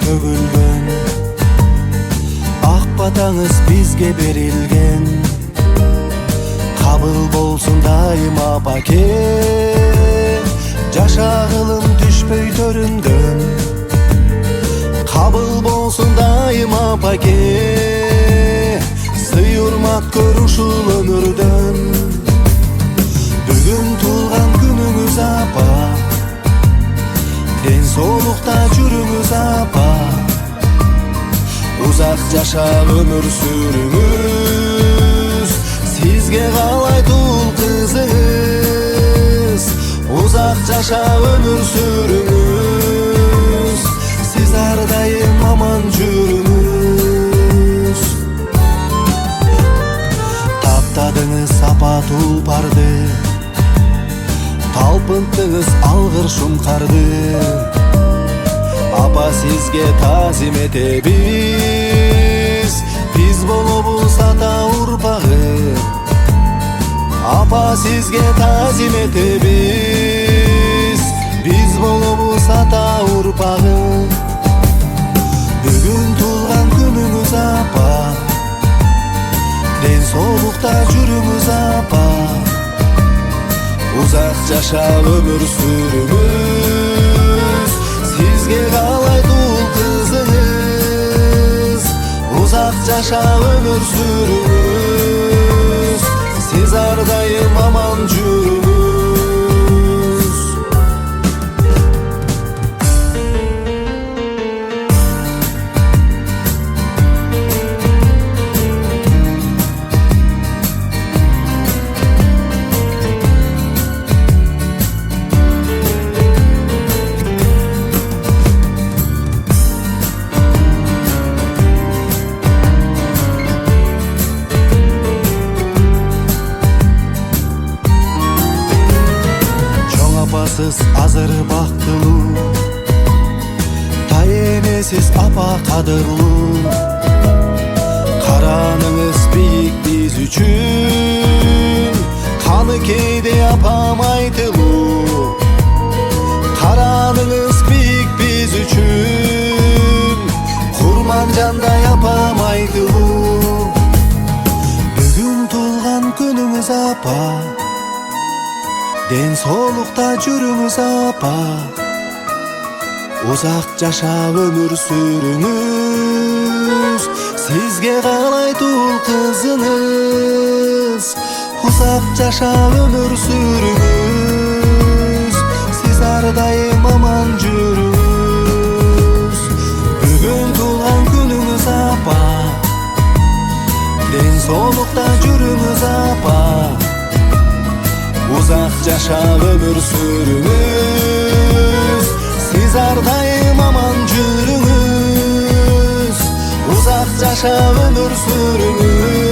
төгүлгөн, ак батаңыз бизге берилген. Кабыл болсун дайыма баке, жашагылым түшпөй төрүндөн. Кабыл болсун дайыма баке, сый урмат көр ушул өмүрдөн. Бүгүн туулган күнүңүз апа, ден соолукта жүрүңүз апа. Узак жашап өмүр сүрүңүз, сизге каалайт ул кызыңыз. Узак жашап өмүр сүрүңүз, сиз ар дайым аман жүрүңүз. Таптадыңыз апа тулпарды, талпынттыңыз алгыр шумкарды. Апа сизге тазим этебиз, биз болобуз ата урпагы. Апа сизге тазим этебиз, биз болобуз ата урпагы. Бүгүн туулган күнүңүз апа, ден соолукта жүрүңүз апа. Узак жашап өмүр сүрүңүз, сизге каалайт ул кызыңыз. Узак жашап өмүр сүрүңүз, сиз ар дайым аман жүрүңүз. Сиз азыр бактылуу, тай энесиз апа кадырлуу. Караныңыз бийик биз үчүн, каны кейде апам айтылуу. Караныңыз бийик биз үчүн, курман жандай апам айтылуу. Бүгүн туулган күнүңүз апа, ден соолукта жүрүңүз апа. Узак жашап өмүр сүрүңүз, сизге каалайт ул кызыңыз. Узак жашап өмүр сүрүңүз, сиз ар дайым аман жүрүңүз. Бүгүн туулган күнүңүз апа, ден соолукта жүрүңүз апа. Узак жашап өмүр сүрүңүз, сиз ар дайым аман жүрүңүз. Узак жашап өмүр сүрүңүз,